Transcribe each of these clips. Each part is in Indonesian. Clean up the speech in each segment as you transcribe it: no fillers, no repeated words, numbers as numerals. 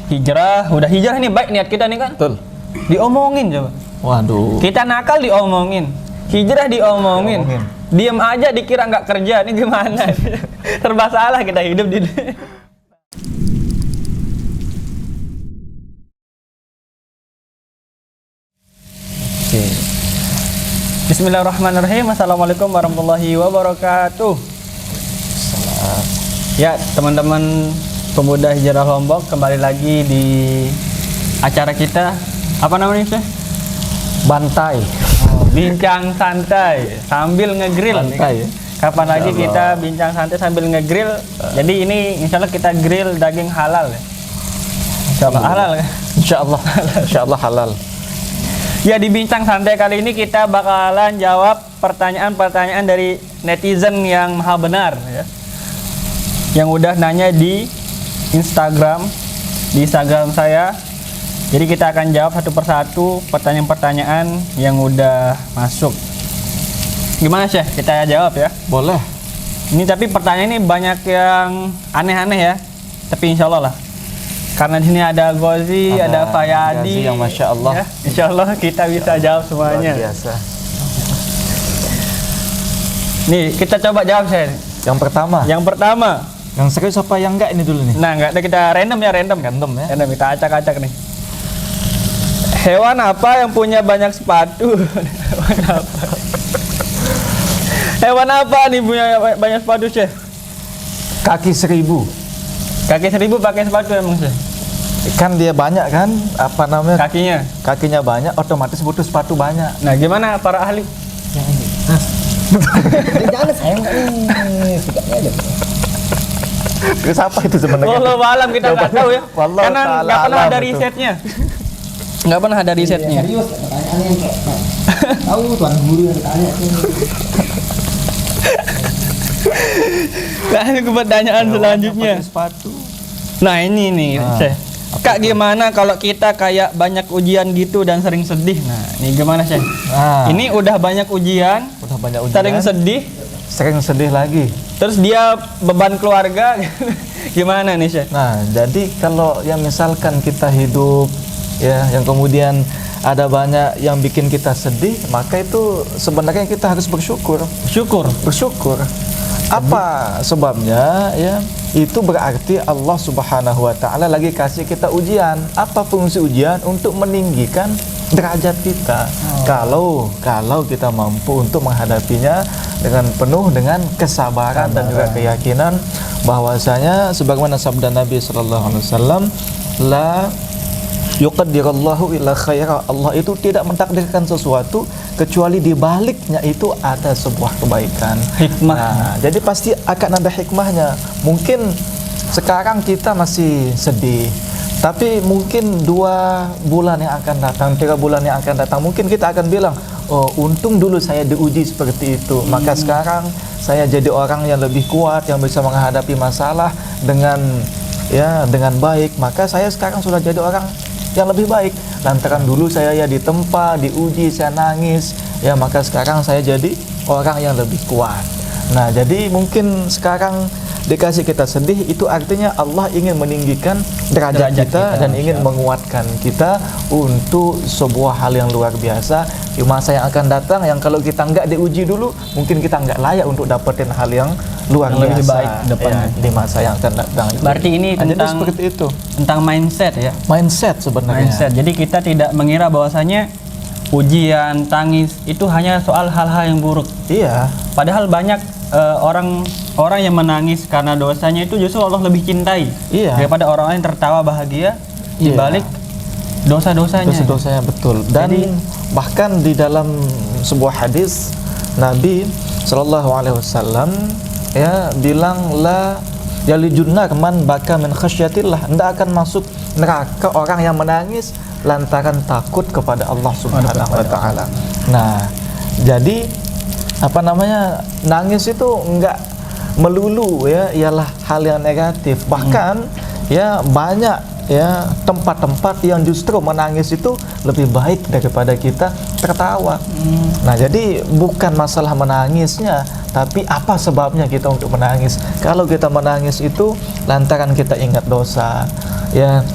hijrah, udah hijrah nih baik niat kita nih kan. Betul. Diomongin coba. Waduh. Kita nakal diomongin, hijrah diomongin. Diem aja dikira nggak kerja, ini gimana? Serba salah kita hidup di. Oke. Bismillahirrahmanirrahim. Assalamualaikum warahmatullahi wabarakatuh. Ya teman-teman pemuda hijrah Lombok, kembali lagi di acara kita. Apa namanya sih? Bantai. Bincang santai sambil ngegrill. Bantai ya. Kapan lagi kita bincang santai sambil ngegrill? Jadi ini insya Allah kita grill daging halal ya. Insya Allah halal ya. Insya Allah halal. Ya, di bincang santai kali ini kita bakalan jawab pertanyaan-pertanyaan dari netizen yang maha benar ya. Yang udah nanya di Instagram saya. Jadi kita akan jawab satu persatu pertanyaan-pertanyaan yang udah masuk. Gimana sih? Kita jawab ya. Boleh. Ini tapi pertanyaan ini banyak yang aneh-aneh ya. Tapi insya Allah lah. Karena di sini ada Gozi, ada Fayadi. Yang Masya Allah. Ya, insya Allah kita bisa jawab semuanya. Luar biasa. Nih kita coba jawab saya. Yang pertama. Yang serius apa yang enggak ini dulu nih? Nah, enggak ada, kita random ya. Random ya. Random, kita acak-acak nih. Hewan apa yang punya banyak sepatu? Hewan apa nih punya banyak sepatu, Syekh? Kaki 1000. Kaki 1000 pakai sepatu emang, Syekh? Kan dia banyak kan, apa namanya? Kakinya banyak, otomatis butuh sepatu banyak. Nah, gimana para ahli? Jangan saya enggak nih, sikapnya aja. Terus apa itu sebenarnya? Wallahu alam, kita nggak tahu ya. Wallahu Karena ta'ala nggak pernah alam ada itu. risetnya. Nggak pernah ada risetnya. Serius, pertanyaannya yang kayak tahu tuan guru yang ditanya tuh. Nah, ke pertanyaan selanjutnya. Pakai sepatu. Nah, ini nih, Syekh. Kak, gimana kalau kita kayak banyak ujian gitu dan sering sedih? Nah, ini gimana, Syekh? Nah, Ini udah banyak ujian, sering sedih lagi. terus dia beban keluarga. Gimana nih, Syekh? Nah, jadi kalau yang misalkan kita hidup ya, yang kemudian ada banyak yang bikin kita sedih, maka itu sebenarnya kita harus bersyukur. Bersyukur. Apa sebabnya ya? Itu berarti Allah Subhanahu wa taala lagi kasih kita ujian. Apa fungsi ujian? Untuk meninggikan derajat kita. Kalau kita mampu untuk menghadapinya dengan penuh dengan kesabaran dan juga keyakinan bahwasanya sebagaimana sabda Nabi sallallahu alaihi wasallam, la yuqaddirallahu illa khaira. Allah itu tidak mentakdirkan sesuatu kecuali di baliknya itu ada sebuah kebaikan. Hikmah. Nah, jadi pasti akan ada hikmahnya. Mungkin sekarang kita masih sedih, tapi mungkin 2 bulan yang akan datang, 3 bulan yang akan datang, mungkin kita akan bilang, oh untung dulu saya diuji seperti itu, maka sekarang saya jadi orang yang lebih kuat, yang bisa menghadapi masalah dengan baik, maka saya sekarang sudah jadi orang yang lebih baik. Lantaran dulu saya ya ditempa, diuji, saya nangis, ya maka sekarang saya jadi orang yang lebih kuat. Nah, jadi mungkin sekarang dikasih kita sedih, itu artinya Allah ingin meninggikan derajat kita dan ingin menguatkan kita untuk sebuah hal yang luar biasa di masa yang akan datang, yang kalau kita nggak diuji dulu, mungkin kita nggak layak untuk dapetin hal yang luar biasa lebih baik depannya. Ya, di masa yang akan datang. Berarti ini jadi seperti itu. Tentang mindset ya. Mindset sebenarnya. Mindset. Jadi kita tidak mengira bahwasanya ujian, tangis itu hanya soal hal-hal yang buruk. Iya. Padahal banyak orang yang menangis karena dosanya itu justru Allah lebih cintai. Iya. Daripada orang yang tertawa bahagia di balik dosa-dosanya. Dosa-dosanya, betul. Dan jadi, bahkan di dalam sebuah hadis Nabi sallallahu alaihi wasallam ya bilang, la yalijunnar man baka min khasyatillah. Tidak akan masuk neraka orang yang menangis lantaran takut kepada Allah Subhanahu wa taala. Nah, jadi apa namanya, nangis itu enggak melulu ya ialah hal yang negatif. Bahkan ya banyak ya tempat-tempat yang justru menangis itu lebih baik daripada kita tertawa. Nah, jadi bukan masalah menangisnya, tapi apa sebabnya kita untuk menangis. Kalau kita menangis itu lantaran kita ingat dosa, ya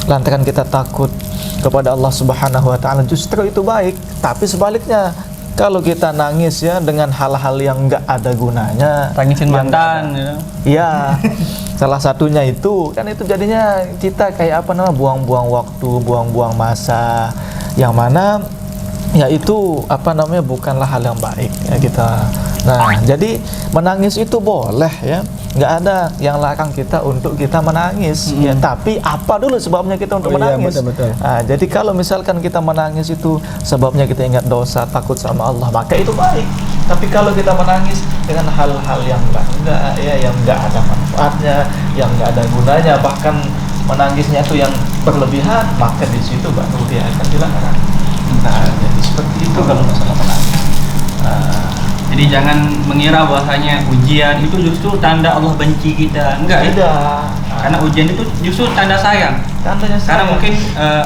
lantaran kita takut kepada Allah Subhanahu wa taala, justru itu baik. Tapi sebaliknya, kalau kita nangis ya dengan hal-hal yang enggak ada gunanya, Tangisin yang mantan nggak gitu. ada- Iya. Salah satunya itu kan, itu jadinya kita kayak apa namanya, buang-buang waktu, buang-buang masa, yang mana ya itu apa namanya, bukanlah hal yang baik ya kita. Nah, jadi menangis itu boleh ya, nggak ada yang larang kita untuk kita menangis ya, tapi apa dulu sebabnya kita untuk Oh iya, menangis. betul-betul. Nah, jadi kalau misalkan kita menangis itu sebabnya kita ingat dosa, takut sama Allah, maka itu baik. Tapi kalau kita menangis dengan hal-hal yang enggak ya, yang enggak ada manfaatnya, yang enggak ada gunanya, bahkan menangisnya itu yang berlebihan, maka di situ baru dia akan dilarang. Nah, jadi seperti itu kalau masalah menangis. Nah, Jadi jangan mengira bahwasanya ujian itu justru tanda Allah benci kita. Enggak ya? tidak. Karena ujian itu justru tanda sayang. Tandanya Karena sayang. mungkin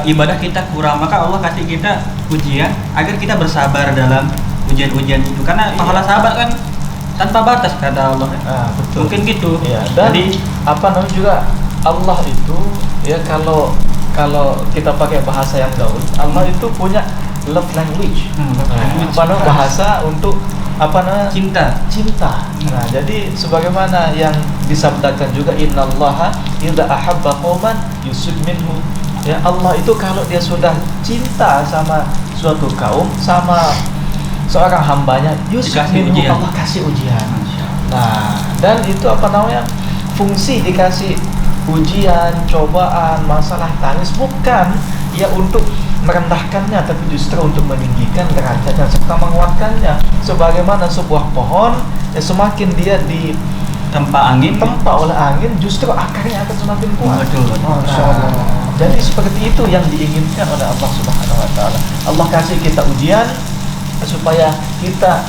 ibadah kita kurang, maka Allah kasih kita ujian agar kita bersabar dalam ujian-ujian itu. Karena pahala sabar kan tanpa batas, kata Allah. Ah, betul. Mungkin gitu. Ya, dan Jadi apa namanya juga, Allah itu ya, kalau kita pakai bahasa yang gaul, Allah itu punya love language. Apa namanya, bahasa untuk apa namanya, cinta. Nah, jadi sebagaimana yang disabdakan juga, innallaha idza ahabba qauman yusib minhu. Ya, Allah itu kalau dia sudah cinta sama suatu kaum, sama seorang hambanya, yusib Dikasih minhu, ujian. Allah kasih ujian. Nah, dan itu apa namanya, fungsi dikasih ujian, cobaan, masalah, tangis bukan ya untuk merendahkannya, tapi justru untuk meninggikan derajatnya serta menguatkannya. Sebagaimana sebuah pohon ya, semakin dia tempa angin. ditempa oleh angin, justru akarnya akan semakin kuat. Betul. Masya Allah. Jadi seperti itu yang diinginkan oleh Allah Subhanahu wa taala. Allah kasih kita ujian supaya kita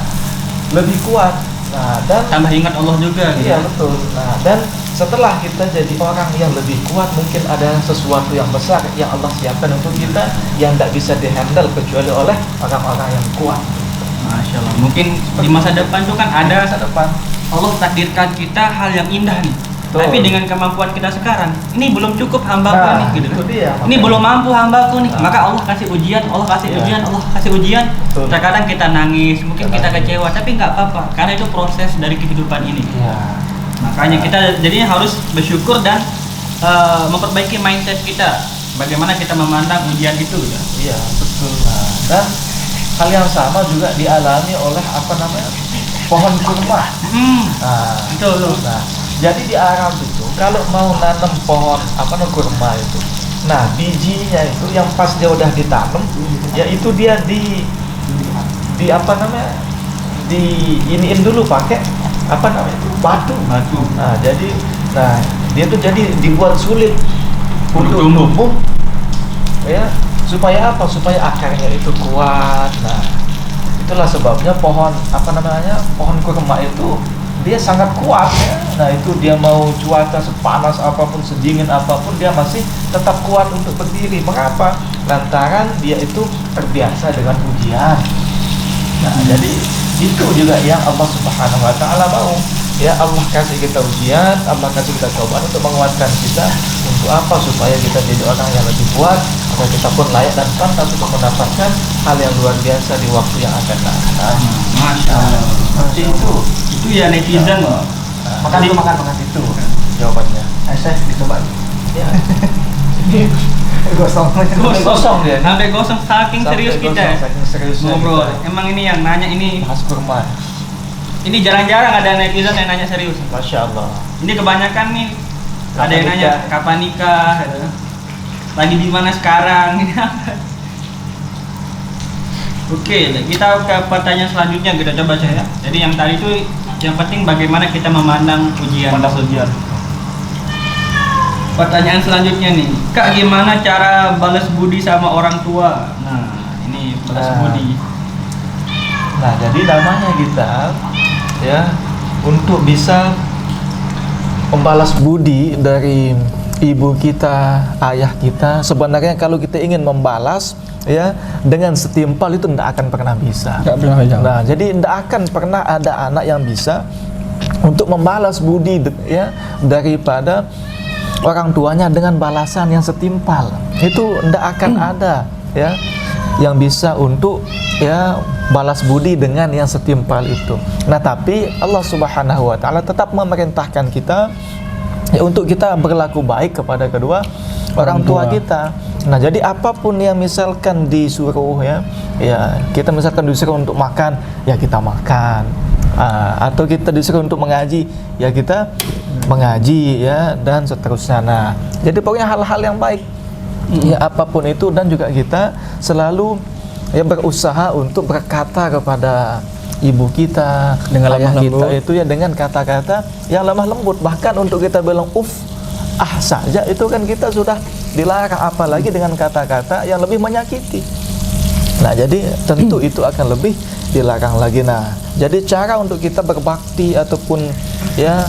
lebih kuat. Nah, dan Tambah ingat Allah juga. Gitu. iya betul. Nah, dan setelah kita jadi orang yang lebih kuat, mungkin ada sesuatu yang besar yang Allah siapkan untuk kita yang tidak bisa dihandle kecuali oleh orang-orang yang kuat. Masya Allah. Mungkin di masa depan tuh kan ada Masa depan. Allah takdirkan kita hal yang indah nih. Betul. Tapi dengan kemampuan kita sekarang, ini belum cukup hambaku Nah, nih gitu. itu dia, Ini makanya. belum mampu hambaku nih. Nah. Maka Allah kasih ujian, Allah kasih Iya. ujian, Allah kasih ujian. Betul. Terkadang kita nangis, mungkin Kita kita nangis. kecewa, tapi nggak apa-apa karena itu proses dari kehidupan ini. Iya. Makanya kita jadinya harus bersyukur dan memperbaiki mindset kita. Bagaimana kita memandang ujian itu ya. Iya, betul. Nah, dan hal yang sama juga dialami oleh apa namanya, pohon kurma. Nah, Betul. nah, jadi di Arab itu kalau mau nanam pohon apa namanya, kurma itu, nah bijinya itu yang pas dia udah ditanam, ya itu dia di apa namanya, di iniin dulu pakai apa namanya itu, batu. Batu. Nah, jadi nah dia tuh jadi dibuat sulit untuk tumbuh. tumbuh, ya, supaya apa? Supaya akarnya itu kuat. Nah, itulah sebabnya pohon apa namanya, pohon kurma itu dia sangat kuat ya. Nah, itu dia mau cuaca sepanas apapun, sedingin apapun, dia masih tetap kuat untuk berdiri. Mengapa? Lantaran dia itu terbiasa dengan ujian. Nah, jadi itu juga yang Allah Subhanahu wa taala mau. Ya, Allah kasih kita ujian, Allah kasih kita cobaan untuk menguatkan kita. Untuk apa? Supaya kita jadi orang yang lebih kuat, agar kita pun layak dan pantas untuk mendapatkan hal yang luar biasa di waktu yang akan datang. Masya Allah. Seperti itu. Itu ya netizen. Makan dulu, makan itu jawabannya. Saya dicoba. Ya. Gosong. Kosong dia. Sampai gosong saking Sampai serius gosong, kita saking seriusnya ngobrol. kita. Emang ini yang nanya ini Bahas kurma. ini jarang-jarang ada netizen yang nanya serius. Masya Allah. Ini kebanyakan nih Kapan ada yang nanya nikah? kapan nikah, gitu. Lagi di mana sekarang. Ini apa? Oke, kita ke pertanyaan selanjutnya kita coba ya. Jadi yang tadi itu yang penting bagaimana kita memandang ujian. Pertanyaan selanjutnya nih, Kak, gimana cara balas budi sama orang tua? Nah, ini balas Nah. budi. Nah, jadi namanya kita ya untuk bisa membalas budi dari ibu kita, ayah kita. Sebenarnya kalau kita ingin membalas ya dengan setimpal itu tidak akan pernah bisa. Nah, jadi tidak akan pernah ada anak yang bisa untuk membalas budi ya daripada orang tuanya dengan balasan yang setimpal. Itu tidak akan ada ya yang bisa untuk ya balas budi dengan yang setimpal itu. Nah, tapi Allah Subhanahu wa taala tetap memerintahkan kita ya untuk kita berlaku baik kepada kedua orang tua kita. Nah, jadi apapun yang misalkan disuruh ya kita misalkan disuruh untuk makan, ya kita makan. Atau kita disuruh untuk mengaji, ya kita mengaji ya, dan seterusnya. Nah, jadi pokoknya hal-hal yang baik ya apapun itu, dan juga kita selalu ya berusaha untuk berkata kepada ibu kita dengan lemah ayah kita lembut. itu ya dengan kata-kata yang lemah lembut. Bahkan untuk kita bilang saja itu kan kita sudah dilarang, apalagi dengan kata-kata yang lebih menyakiti. Nah, jadi tentu itu akan lebih dilarang lagi. Nah, jadi cara untuk kita berbakti ataupun ya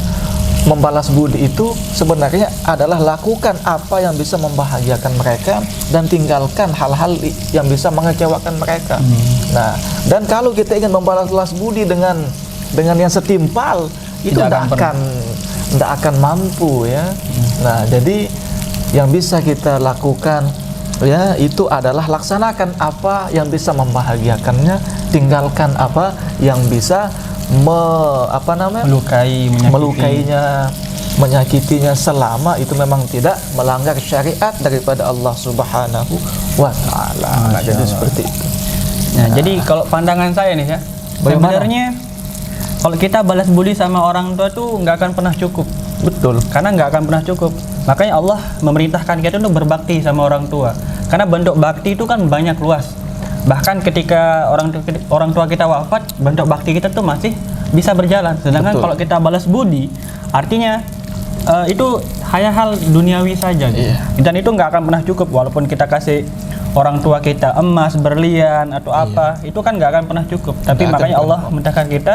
membalas budi itu sebenarnya adalah lakukan apa yang bisa membahagiakan mereka dan tinggalkan hal-hal yang bisa mengecewakan mereka. Nah, dan kalau kita ingin membalas budi dengan yang setimpal, itu tidak akan mampu ya. Nah, jadi yang bisa kita lakukan ya itu adalah laksanakan apa yang bisa membahagiakannya, tinggalkan apa yang bisa melukainya, menyakitinya, selama itu memang tidak melanggar syariat daripada Allah Subhanahu wa taala. Nah, jadi seperti itu. Nah, jadi kalau pandangan saya nih ya, sebenarnya kalau kita balas budi sama orang tua tuh nggak akan pernah cukup. Betul. Karena nggak akan pernah cukup. Makanya Allah memerintahkan kita untuk berbakti sama orang tua. Karena bentuk bakti itu kan banyak luas. Bahkan ketika orang tua kita wafat, bentuk bakti kita tuh masih bisa berjalan. Sedangkan kalau kita balas budi, artinya itu hanya hal duniawi saja. Gitu. Dan itu nggak akan pernah cukup. Walaupun kita kasih orang tua kita emas, berlian atau apa, itu kan nggak akan pernah cukup. Tapi makanya Allah memerintahkan kita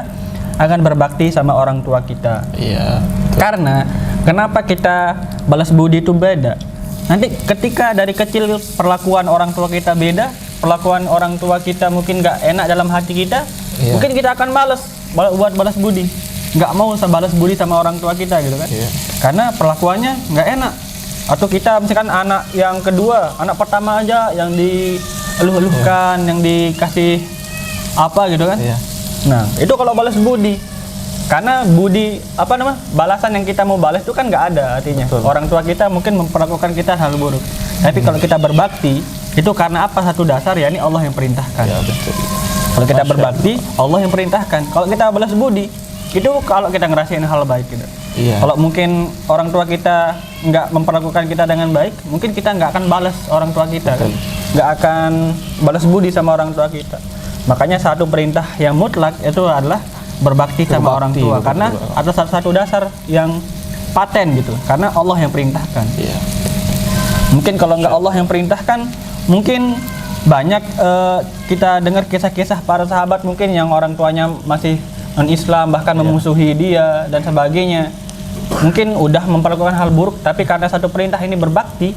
akan berbakti sama orang tua kita. Iya. Karena kenapa kita balas budi itu beda? Nanti ketika dari kecil perlakuan orang tua kita beda, perlakuan orang tua kita mungkin nggak enak dalam hati kita, mungkin kita akan malas buat balas budi, nggak mau balas budi sama orang tua kita gitu kan? Karena perlakuannya nggak enak. Atau kita misalkan anak yang kedua, anak pertama aja yang dieluh-eluhkan, yang dikasih apa gitu kan? Nah, itu kalau balas budi. Karena budi balasan yang kita mau balas itu kan nggak ada artinya. Orang tua kita mungkin memperlakukan kita hal buruk. Tapi kalau kita berbakti itu karena apa? Satu dasar, ya ini Allah yang perintahkan. Kalau kita berbakti, Allah yang perintahkan. Kalau kita balas budi, itu kalau kita ngerasain hal baik gitu. Kalau mungkin orang tua kita nggak memperlakukan kita dengan baik, mungkin kita nggak akan balas orang tua kita kan? Nggak akan balas budi sama orang tua kita. Makanya satu perintah yang mutlak itu adalah berbakti sama orang tua, karena ada satu dasar yang paten gitu, karena Allah yang perintahkan. Mungkin kalau nggak Allah yang perintahkan, mungkin banyak kita dengar kisah-kisah para sahabat mungkin yang orang tuanya masih non-Islam, bahkan memusuhi dia dan sebagainya. Mungkin udah memperlakukan hal buruk, tapi karena satu perintah ini berbakti,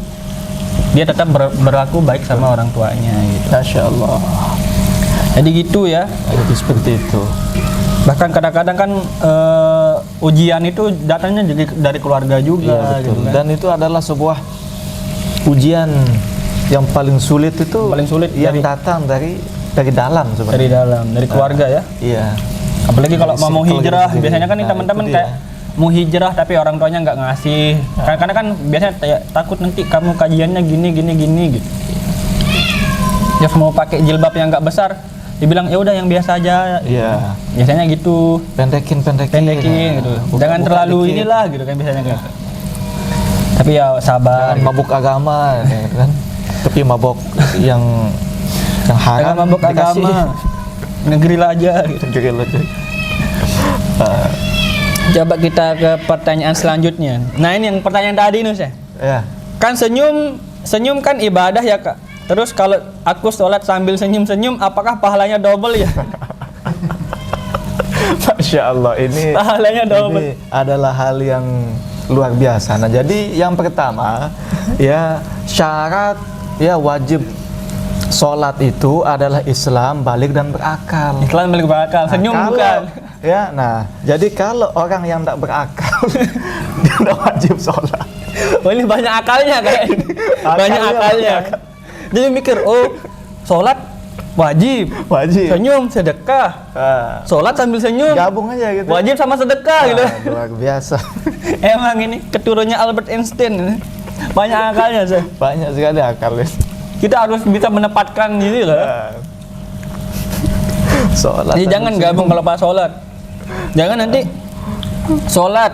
dia tetap berlaku baik sama orang tuanya gitu. Masya Allah. Jadi gitu ya. Jadi seperti itu. Bahkan kadang-kadang kan ujian itu datangnya jadi dari keluarga juga gitu kan. Dan itu adalah sebuah ujian yang paling sulit itu, yang datang dari dalam sebenarnya. Dari dalam, dari keluarga ya. Iya. Apalagi kalau mau hijrah, biasanya kan teman-teman kayak mau hijrah tapi orang tuanya nggak ngasih. Karena kan biasanya takut nanti kamu kajiannya gini gitu. Ya mau pakai jilbab yang nggak besar, dibilang ya udah yang biasa aja. Iya. Biasanya gitu. Pendekin gitu. Jangan terlalu dikit. Inilah gitu kan biasanya gitu. Tapi ya sabar. Jangan mabuk agama kan. Tapi mabuk yang haram. Jangan mabuk dikasih. Agama. Negeri aja gitu. Coba kita ke pertanyaan selanjutnya. Nah, ini yang pertanyaan tadi Nus ya. Kan senyum kan ibadah ya Kak. Terus kalau aku sholat sambil senyum-senyum, apakah pahalanya double ya? Masya Allah, ini pahalanya double. Ini adalah hal yang luar biasa. Nah, jadi yang pertama ya syarat ya wajib sholat itu adalah Islam, balik dan berakal. Islam balik berakal, senyum bukan? Ya, nah jadi kalau orang yang tak berakal dia tidak wajib sholat. Oh ini banyak akalnya kayak ini. Banyak akalnya. Jadi mikir, oh sholat wajib, senyum sedekah, sholat sambil senyum, gabung aja gitu. wajib sama sedekah gitu. Luar biasa. Emang ini keturunnya Albert Einstein ini. Banyak akalnya sih. Banyak sekali akalnya. Kita harus bisa menempatkan diri loh. Sholat. Jadi jangan gabung kalau pas sholat. Jangan nanti sholat,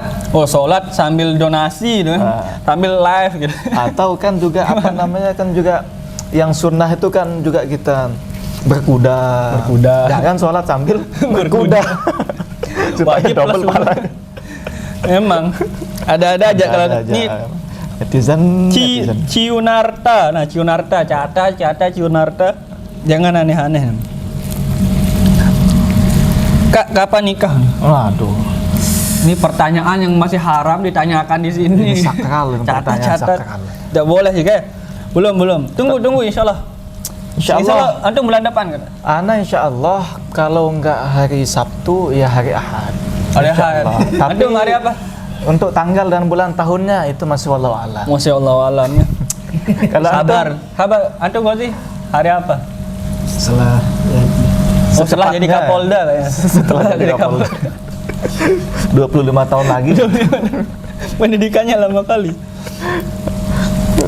sholat sambil donasi gitu, sambil live gitu. Atau kan juga apa namanya kan juga yang sunnah itu kan juga kita berkuda. Jangan sholat sambil berkuda. Supaya Wajib double plus pahala. Emang ada aja kalau ini netizen. Ciunarta. Nah, Ciunarta, Cata Ciunarta. Jangan aneh-aneh. Kak, kapan nikah? Waduh. Ini pertanyaan yang masih haram ditanyakan di sini. Ini sakral, ini pertanyaan sakral. Tidak boleh sih, kayak. Belum. Tunggu insyaallah. Insyaallah. Antum bulan depan kan? Ana insyaallah kalau enggak hari Sabtu ya hari Ahad. Hari Ahad. Tapi Antum hari apa? untuk tanggal dan bulan tahunnya itu masih wallahu a'lam. Masya Allah alam. Kalau Sabar. Antum gak sih? Hari apa? Setelah ya, Setelah jadi Kapolda kayaknya. Setelah jadi Kapolda. 25 tahun lagi. Pendidikannya lama kali.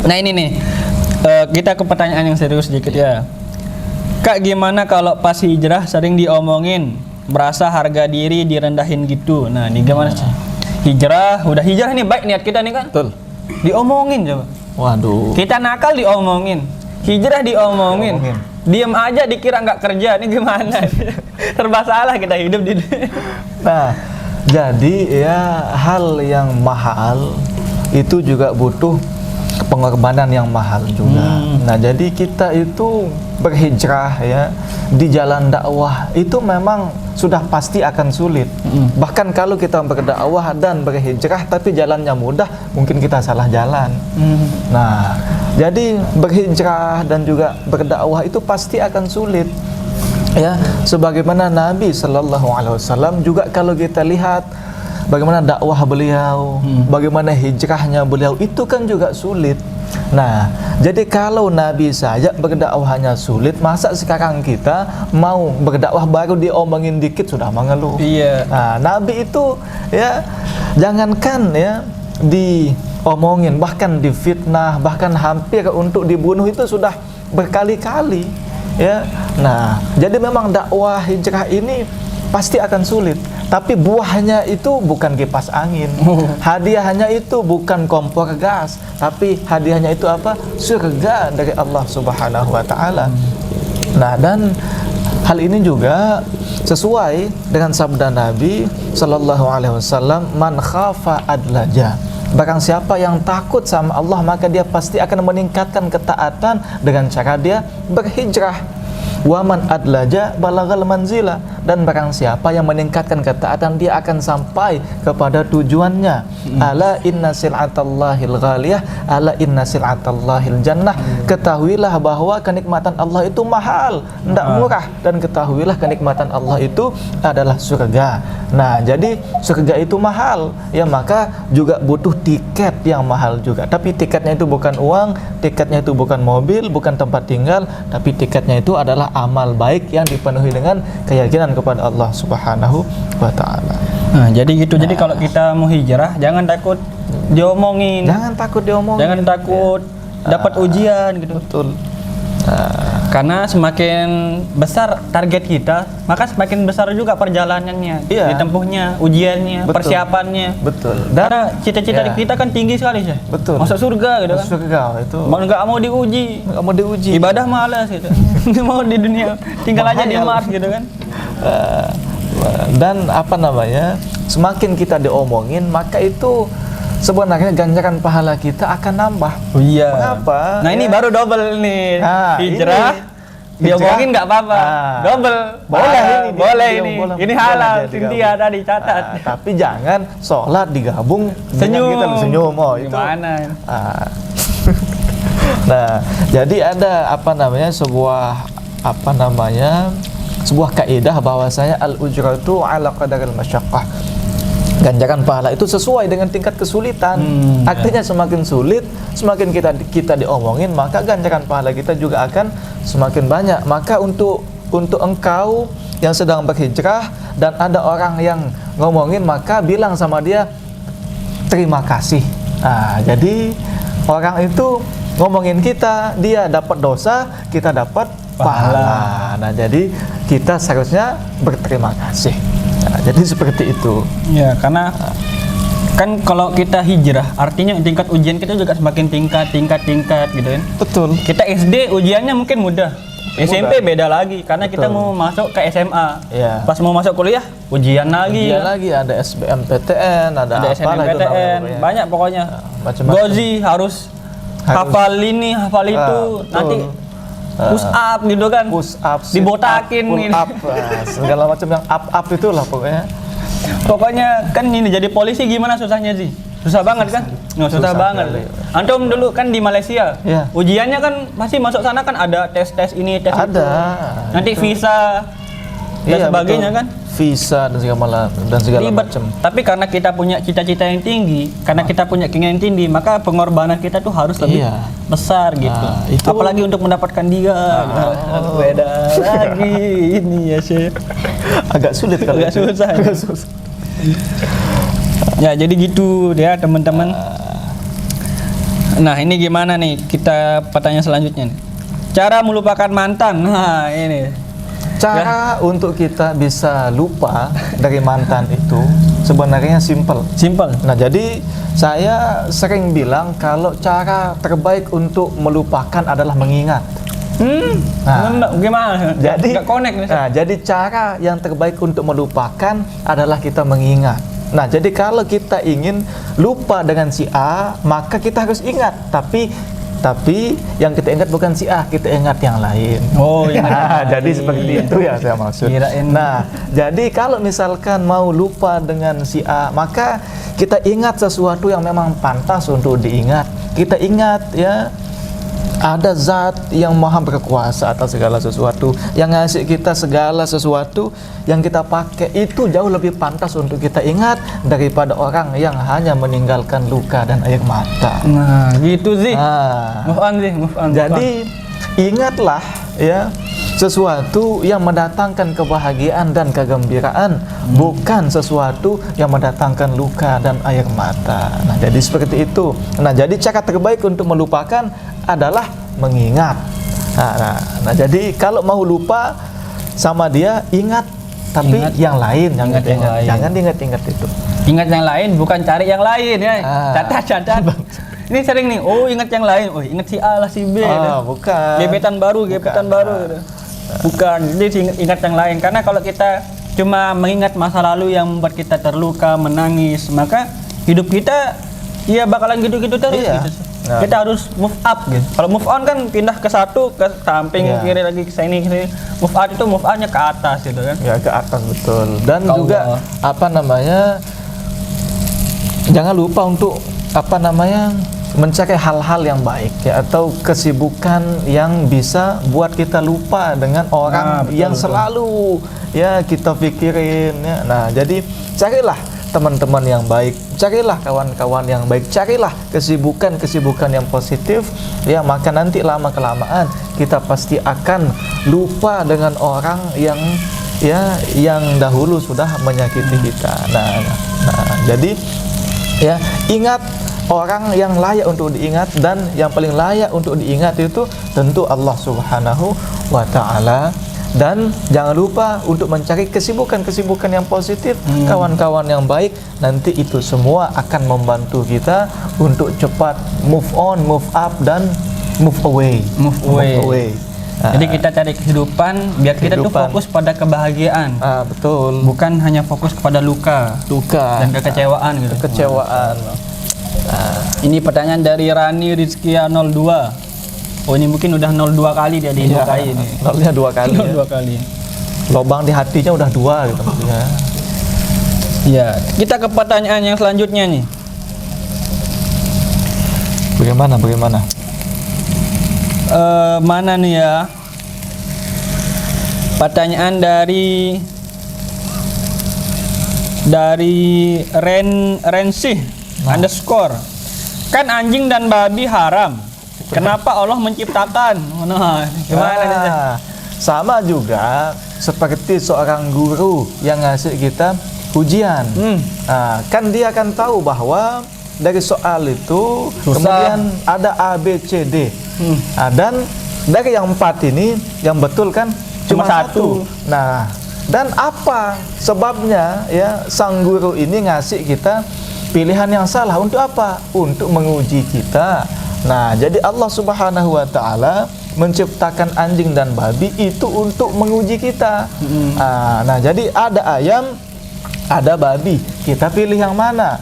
Nah ini nih, kita ke pertanyaan yang serius sedikit ya. Kak, gimana kalau pas hijrah sering diomongin, berasa harga diri direndahin gitu. Nah ini gimana sih? Udah hijrah nih, baik niat kita nih kan? Betul. Diomongin coba. Waduh. Kita nakal diomongin, hijrah diomongin. Diem aja dikira nggak kerja, ini gimana? Serba salah kita hidup di. Nah, jadi ya hal yang mahal itu juga butuh pengorbanan yang mahal juga. Nah, jadi kita itu berhijrah ya di jalan dakwah itu memang sudah pasti akan sulit. Bahkan kalau kita berdakwah dan berhijrah tapi jalannya mudah, mungkin kita salah jalan. Nah, jadi berhijrah dan juga berdakwah itu pasti akan sulit. Ya, sebagaimana Nabi Sallallahu Alaihi Wasallam juga kalau kita lihat bagaimana dakwah beliau, bagaimana hijrahnya beliau itu kan juga sulit. Nah, jadi kalau Nabi saja berdakwahnya sulit, masa sekarang kita mau berdakwah baru diomongin dikit sudah mengeluh. Iya. Nah, Nabi itu ya jangankan ya diomongin, bahkan difitnah, bahkan hampir untuk dibunuh itu sudah berkali-kali. Ya, nah, jadi memang dakwah hijrah ini pasti akan sulit. Tapi buahnya itu bukan kipas angin. Hadiahnya itu bukan kompor gas, tapi hadiahnya itu apa? Surga dari Allah Subhanahu wa taala. Nah, dan hal ini juga sesuai dengan sabda Nabi sallallahu alaihi wasallam, "Man khafa adlaja." Barang siapa yang takut sama Allah, maka dia pasti akan meningkatkan ketaatan dengan cara dia berhijrah. Waman adlaja balagal manzila, dan barang siapa yang meningkatkan ketaatan dia akan sampai kepada tujuannya. Ala inna sil'atallahil ghaliyah, ala inna sil'atallahil jannah. Ketahuilah bahwa kenikmatan Allah itu mahal, tidak murah, dan ketahuilah kenikmatan Allah itu adalah surga. Nah, jadi surga itu mahal, ya maka juga butuh tiket yang mahal juga. Tapi tiketnya itu bukan uang, tiketnya itu bukan mobil, bukan tempat tinggal, tapi tiketnya itu adalah amal baik yang dipenuhi dengan keyakinan kepada Allah Subhanahu wa taala. Nah, jadi gitu. Jadi kalau kita mau hijrah jangan takut diomongin. Jangan takut diomongin. Jangan takut dapat ujian gitu. Betul. Karena semakin besar target kita, maka semakin besar juga perjalanannya, Iya. ditempuhnya, ujiannya, Betul. persiapannya. Betul. Karena cita-cita ya, kita kan tinggi sekali sih. Betul. Masuk surga gitu kan. surga itu Nggak mau diuji. nggak mau diuji. Ibadah malas gitu. Mau di dunia tinggal aja di Mahal. Mars gitu kan. Dan apa namanya, semakin kita diomongin maka itu sebenarnya ganjaran pahala kita akan nambah. Oh iya. Mengapa? Nah ini Ya. baru double nih. Nah, Hijrah. ini. Diomongin nggak apa-apa. Double. Boleh ini, boleh dia ini. boleh. Ini Boleh halal. dia Cynthia digabung. tadi catat. Tapi jangan sholat digabung Senyum. dengan kita senyum. Oh, itu. Gimana? Nah, jadi ada sebuah kaidah bahwasanya al ujratu ala qadaril masyaqqah. Ganjaran pahala itu sesuai dengan tingkat kesulitan. Artinya semakin sulit, semakin kita diomongin, maka ganjaran pahala kita juga akan semakin banyak. Maka untuk engkau yang sedang berhijrah dan ada orang yang ngomongin, maka bilang sama dia terima kasih. Nah, jadi orang itu ngomongin kita, dia dapat dosa, kita dapat pahala. Nah, jadi kita seharusnya berterima kasih. Nah, jadi seperti itu. Ya, karena kan kalau kita hijrah, artinya tingkat ujian kita juga semakin tingkat gitu kan. Betul. Kita SD ujiannya mungkin mudah. SMP beda lagi karena kita mau masuk ke SMA. Ya. Pas mau masuk kuliah, ujian lagi. Ujian lagi, ada SBMPTN, ada apa SNMPTN, namanya. banyak pokoknya. Macam-macam. Gozi harus hafal ini, hafal itu, betul. nanti push up gitu kan. Push up, sit dibotakin up, pull ini. up, segala macam yang up itulah pokoknya. Pokoknya kan ini jadi polisi gimana susahnya sih? Susah banget kan? Susah banget. sekali. Antum dulu kan di Malaysia. Ya. Ujiannya kan pasti masuk sana kan ada tes ini, tes itu. Ada. Nanti visa dan sebagainya betul. kan. Visa dan segala Ribet. macam. Tapi karena kita punya cita-cita yang tinggi, karena kita punya keinginan yang tinggi, maka pengorbanan kita tuh harus lebih Iya. besar gitu. itu- Apalagi untuk mendapatkan dia. Beda lagi ini ya sih. Agak sulit kalau Agak itu. susah. Agak susah. Ya, jadi gitu ya teman-teman. Nah, ini gimana nih? Kita pertanyaan selanjutnya nih. Cara melupakan mantan. Nah, ini. Cara untuk kita bisa lupa dari mantan itu sebenarnya simple. Simple. Nah, jadi saya sering bilang kalau cara terbaik untuk melupakan adalah mengingat. Nah, Gimana? Jadi nggak connect nih. Nah, jadi cara yang terbaik untuk melupakan adalah kita mengingat. Nah, jadi kalau kita ingin lupa dengan si A, maka kita harus ingat. Tapi yang kita ingat bukan si A, kita ingat yang lain. Oh, iya. Nah, jadi seperti itu ya saya maksud. Kirain. Nah, jadi kalau misalkan mau lupa dengan si A, maka kita ingat sesuatu yang memang pantas untuk diingat. Kita ingat ya, ada zat yang maha berkuasa atas segala sesuatu, yang ngasih kita segala sesuatu yang kita pakai, itu jauh lebih pantas untuk kita ingat daripada orang yang hanya meninggalkan luka dan air mata. Nah, gitu sih. Nah, Move on. jadi ingatlah ya sesuatu yang mendatangkan kebahagiaan dan kegembiraan, bukan sesuatu yang mendatangkan luka dan air mata. Nah, jadi seperti itu. Nah, jadi cara terbaik untuk melupakan adalah mengingat. Nah, jadi kalau mau lupa sama dia, ingat tapi Ingat. yang lain, Ingat yang lain. jangan diingat-ingat itu. Ingat yang lain, bukan cari yang lain ya. Ah. Catat. Ini sering nih. Oh, ingat yang lain. Oh, ingat si A lah si B. Bukan. Gebetan baru gitu. Bukan. Jadi ingat yang lain. Karena kalau kita cuma mengingat masa lalu yang membuat kita terluka, menangis, maka hidup kita ya bakalan gitu-gitu terus. Iya. Gitu. Nah. Kita harus move up gitu. Kalau move on kan pindah ke satu, ke samping, Iya. kiri lagi ke sini. Move out itu move on-nya ke atas gitu kan. Ya, ke atas betul. Dan Kalau juga jangan lupa untuk mencari hal-hal yang baik ya, atau kesibukan yang bisa buat kita lupa dengan orang betul, yang betul. selalu ya kita pikirin ya. Nah, jadi carilah teman-teman yang baik, carilah kawan-kawan yang baik, carilah kesibukan yang positif ya, maka nanti lama-kelamaan kita pasti akan lupa dengan orang yang dahulu sudah menyakiti kita. Nah, jadi ya, ingat orang yang layak untuk diingat, dan yang paling layak untuk diingat itu tentu Allah Subhanahu wa taala. Dan jangan lupa untuk mencari kesibukan yang positif, kawan-kawan yang baik. Nanti itu semua akan membantu kita untuk cepat move on, move up, dan move away. Jadi kita cari kehidupan biar kita tuh fokus pada kebahagiaan. Betul. Bukan hanya fokus kepada luka dan kekecewaan gitu. Kekecewaan. Ini pertanyaan dari Rani Rizkia 02. Oh, ini mungkin udah 02 kali dia dilukai ini. Nolnya 2 kali. 02 kali. Lobang di hatinya udah 2 gitu maksudnya. Iya, kita ke pertanyaan yang selanjutnya nih. Bagaimana? Mana nih ya? Pertanyaan dari Dari Rensih underscore. Kan anjing dan babi haram. Kenapa Allah menciptakan? Nah, gimana nih? Sama juga seperti seorang guru yang ngasih kita ujian. Kan dia akan tahu bahwa dari soal itu Susah. kemudian ada A, B, C, D. Dan dari yang 4 ini yang betul kan Cuma cuma satu. satu. Nah, dan apa sebabnya ya sang guru ini ngasih kita pilihan yang salah untuk apa? Untuk menguji kita. Nah, jadi Allah Subhanahu wa taala menciptakan anjing dan babi itu untuk menguji kita. Nah, jadi ada ayam, ada babi. Kita pilih yang mana?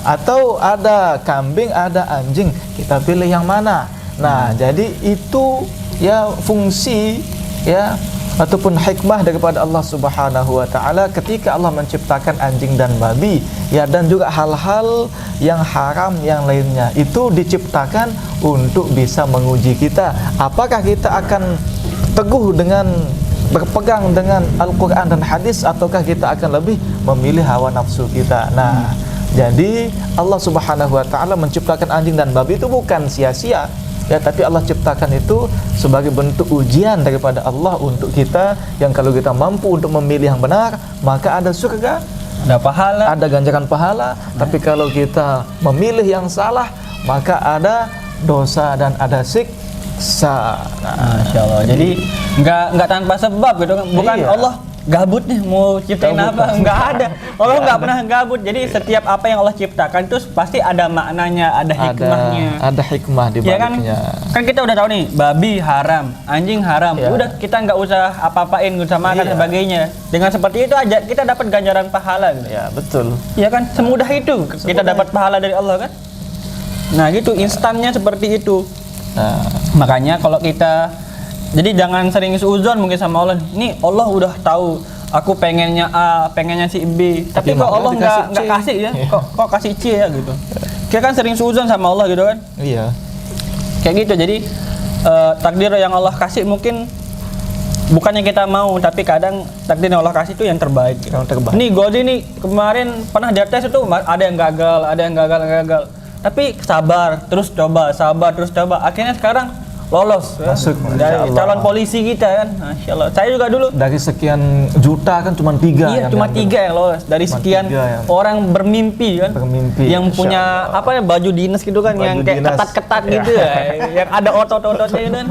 Atau ada kambing, ada anjing. Kita pilih yang mana? Nah, jadi itu ya fungsi ya ataupun hikmah daripada Allah Subhanahu wa taala ketika Allah menciptakan anjing dan babi ya, dan juga hal-hal yang haram yang lainnya itu diciptakan untuk bisa menguji kita apakah kita akan teguh dengan berpegang dengan Al-Qur'an dan hadis ataukah kita akan lebih memilih hawa nafsu kita. Nah, jadi Allah Subhanahu wa taala menciptakan anjing dan babi itu bukan sia-sia ya, tapi Allah ciptakan itu sebagai bentuk ujian daripada Allah untuk kita yang kalau kita mampu untuk memilih yang benar maka ada surga, Ada pahala. ada ganjaran pahala. Tapi kalau kita memilih yang salah maka ada dosa dan ada siksa. Masya Allah. Jadi nggak tanpa sebab gitu kan. Bukan Iya. Allah gabut nih mau ciptain Gabut. apa, nggak ada. Allah nggak pernah gabut. Jadi setiap apa yang Allah ciptakan itu pasti ada maknanya, ada hikmahnya. Ada hikmah di Ya kan? baliknya. Kan kita udah tahu nih, babi haram, anjing haram. Ya. Udah kita nggak usah apa-apain, nggak usah makan Iya. sebagainya. Dengan seperti itu aja kita dapat ganjaran pahala gitu. Ya, betul. Ya kan, semudah itu kita dapat pahala dari Allah kan. Nah gitu, instannya seperti itu. Nah, Makanya kalau kita, jadi jangan sering suudzon mungkin sama Allah. Nih Allah udah tahu aku pengennya A, pengennya si B. Tapi kok malah Allah dikasih nggak C. kasih ya? Iya. Kok kasih C ya gitu? Kita kan sering suudzon sama Allah gitu kan? iya. Kayak gitu. Jadi takdir yang Allah kasih mungkin bukannya kita mau, tapi kadang takdir yang Allah kasih itu yang terbaik. Gitu. Yang terbaik. Nih Goldie nih kemarin pernah dia tes itu ada yang gagal, ada yang gagal. Tapi sabar, terus coba. Akhirnya sekarang lolos ya. Masuk, Dari Masya Allah. calon polisi kita kan. Masya Allah. Saya juga dulu. Dari sekian juta kan cuma 3 Iya, yang cuma diambil. 3 yang lolos dari Cuma sekian 3 yang- orang bermimpi kan. Bermimpi, Yang Masya punya Allah. apa ya, baju dinas gitu kan, Baju yang kayak dinas. ketat-ketat Ya. gitu ya. Yang ada otot-ototnya gitu kan.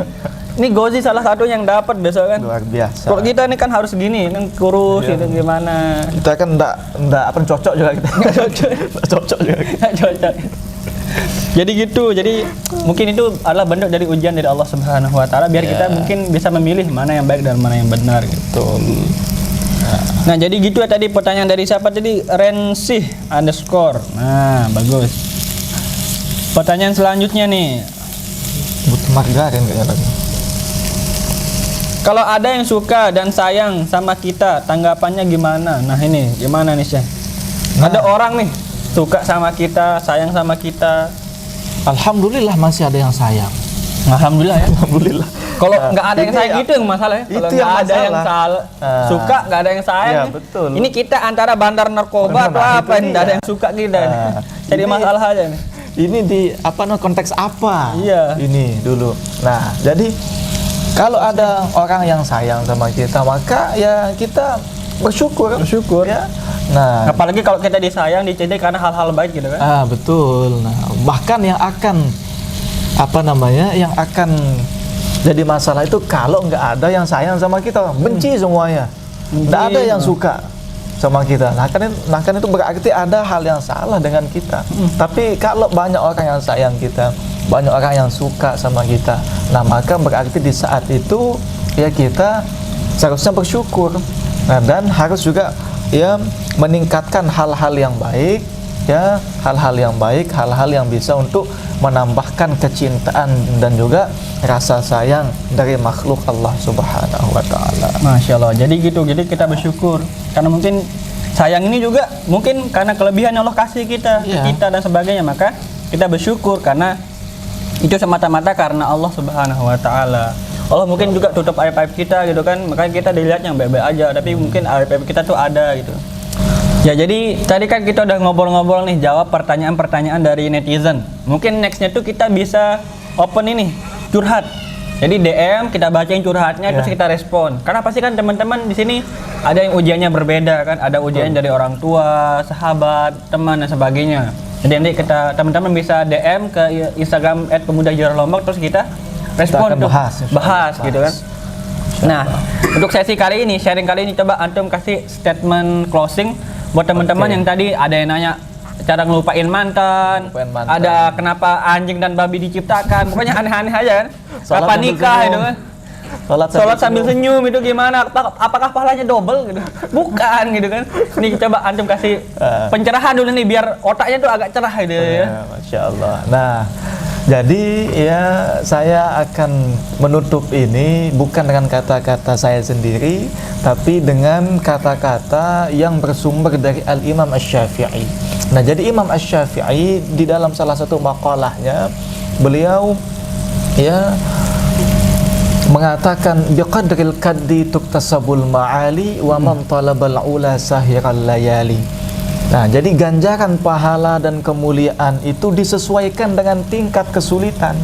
Ini Gozi salah satu yang dapat besok kan. Luar biasa. Kalau kita ini kan harus gini, kan kurus Iya. gitu gimana. Kita kan enggak apa cocok juga kita. Nggak cocok juga kita. Nggak cocok. Jadi gitu, jadi mungkin itu adalah bentuk dari ujian dari Allah Subhanahu wa taala biar kita mungkin bisa memilih mana yang baik dan mana yang benar gitu. Nah, jadi gitu ya tadi pertanyaan dari siapa tadi? Rensih underscore. Nah, bagus. Pertanyaan selanjutnya nih. Butuh margarin kayaknya lagi. Kalau ada yang suka dan sayang sama kita, tanggapannya gimana? Nah, ini gimana nih, Syekh? Ada orang nih suka sama kita, sayang sama kita. Alhamdulillah masih ada yang sayang. Alhamdulillah ya. Alhamdulillah. Kalau nggak ada yang Ini sayang ya- itu yang masalah ya. Kalau itu nggak yang ada yang masalah. suka, nggak ada yang sayang. Iya, ya. betul. Ini kita antara bandar narkoba atau Nah, apa? itu Nggak ada dia. yang suka kita. Jadi Ini- masalah aja nih. Ini di apa namanya konteks apa? Iya. Ini dulu. Nah, jadi kalau ada orang yang sayang sama kita, maka ya kita bersyukur. Bersyukur. Ya. Nah, Apalagi kalau kita disayang, dicintai karena hal-hal baik gitu kan. betul. Nah, bahkan yang akan apa namanya? Yang akan jadi masalah itu kalau nggak ada yang sayang sama kita, benci semuanya. Nggak ada yang suka sama kita. Nah kan itu berarti ada hal yang salah dengan kita. Tapi kalau banyak orang yang sayang kita, banyak orang yang suka sama kita, nah maka berarti di saat itu ya kita seharusnya bersyukur. Nah, dan harus juga ya meningkatkan hal-hal yang baik, ya hal-hal yang baik, hal-hal yang bisa untuk menambahkan kecintaan dan juga rasa sayang dari makhluk Allah Subhanahu wa taala. Masya Allah. Jadi gitu. Jadi kita bersyukur karena mungkin sayang ini juga mungkin karena kelebihan yang Allah kasih kita, ke Iya. kita dan sebagainya. Maka kita bersyukur karena itu semata-mata karena Allah Subhanahu wa taala. Allah mungkin juga tutup aib-aib kita gitu kan. Makanya kita dilihat yang baik-baik aja, tapi mungkin aib-aib kita tuh ada gitu. Ya, jadi tadi kan kita udah ngobrol-ngobrol nih, jawab pertanyaan-pertanyaan dari netizen. Mungkin nextnya tuh kita bisa open ini, curhat. Jadi DM kita bacain curhatnya, terus kita respon. Karena pasti kan teman-teman di sini ada yang ujiannya berbeda kan, ada ujian dari orang tua, sahabat, teman dan sebagainya. Jadi nanti kita teman-teman bisa DM ke Instagram @pemuda_lombok, terus kita respon akan tuh, bahas gitu kan. Nah, untuk sesi kali ini, sharing kali ini, coba antum kasih statement closing buat teman-teman yang tadi ada yang nanya cara ngelupain mantan, ada kenapa anjing dan babi diciptakan, pokoknya aneh-aneh aja kan. Kapan nikah itu kan? Sholat sambil senyum itu gimana? Apakah pahalanya double gitu? Bukan gitu kan. Nih coba antum kasih pencerahan dulu nih biar otaknya tuh agak cerah gitu ya. Masya Allah. Nah, jadi ya saya akan menutup ini bukan dengan kata-kata saya sendiri, tapi dengan kata-kata yang bersumber dari Al-Imam Asy-Syafi'i. Nah, jadi Imam Asy-Syafi'i di dalam salah satu maqalahnya beliau ya mengatakan biqadril kaddi tuktasabul ma'ali wa man talabal ula sahiral layali. Nah, jadi ganjaran pahala dan kemuliaan itu disesuaikan dengan tingkat kesulitan.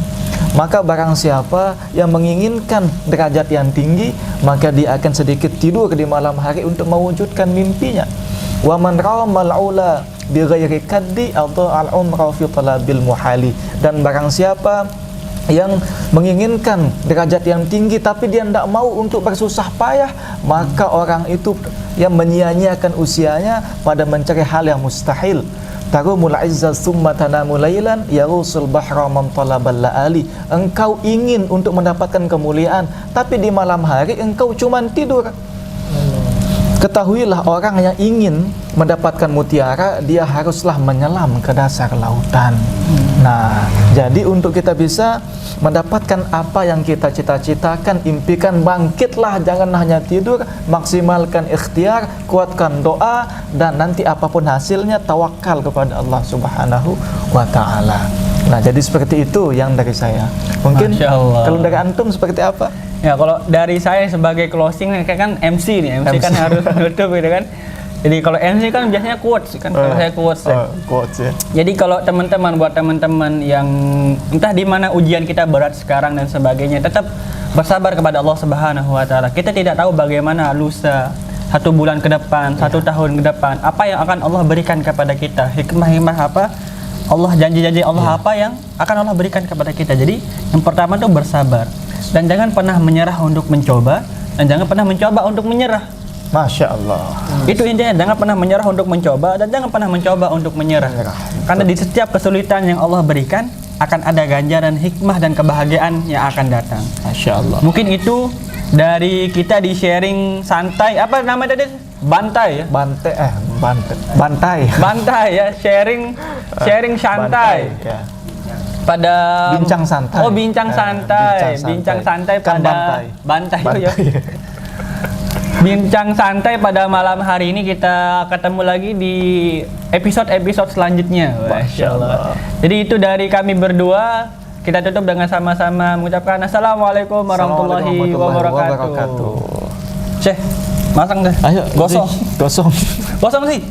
Maka barang siapa yang menginginkan derajat yang tinggi, maka dia akan sedikit tidur di malam hari untuk mewujudkan mimpinya. Wa man ramal ula bi ghairi kaddi adha al umra fi talabil muhali. Dan barang siapa yang menginginkan derajat yang tinggi tapi dia tidak mau untuk bersusah payah, maka orang itu yang menyia-nyiakan usianya pada mencari hal yang mustahil. Tarumul izzah summa tanamu lailan yarusul bahra man talabal laali. Engkau ingin untuk mendapatkan kemuliaan, tapi di malam hari engkau cuma tidur. Ketahuilah, orang yang ingin mendapatkan mutiara, dia haruslah menyelam ke dasar lautan. Nah, jadi untuk kita bisa mendapatkan apa yang kita cita-citakan, impikan, bangkitlah, jangan hanya tidur, maksimalkan ikhtiar, kuatkan doa, dan nanti apapun hasilnya tawakal kepada Allah Subhanahu wa Ta'ala. Nah, jadi seperti itu yang dari saya. Mungkin kalau dari antum seperti apa? Ya, kalau dari saya sebagai closing kayak kan MC nih, MC kan harus menutup gitu kan. Jadi kalau MC kan biasanya quotes kan, kalau saya quotes ya. Quotes ya. Jadi kalau teman-teman, buat teman-teman yang entah di mana ujian kita berat sekarang dan sebagainya, tetap bersabar kepada Allah Subhanahu wa Ta'ala. Kita tidak tahu bagaimana lusa, 1 bulan ke depan, 1 tahun ke depan, apa yang akan Allah berikan kepada kita, hikmah-hikmah apa, Allah janji-janji Allah apa yang akan Allah berikan kepada kita. Jadi yang pertama tuh bersabar. Dan jangan pernah menyerah untuk mencoba, dan jangan pernah mencoba untuk menyerah. Masya Allah. Itu intinya, jangan pernah menyerah untuk mencoba, dan jangan pernah mencoba untuk menyerah. Karena di setiap kesulitan yang Allah berikan akan ada ganjaran, hikmah, dan kebahagiaan yang akan datang. Masya Allah. Mungkin itu dari kita di sharing santai, apa namanya tadi? Bantai ya? Bantai ya, sharing santai. Bantai, ya. Pada bincang santai. Oh, bincang santai kan pada bantai. Ya. Bincang santai pada malam hari ini, kita ketemu lagi di episode selanjutnya. Masya Allah. Jadi itu dari kami berdua. Kita tutup dengan sama-sama mengucapkan Assalamualaikum warahmatullahi wabarakatuh. Syekh, masang deh. Ayo, gosong sih. sih.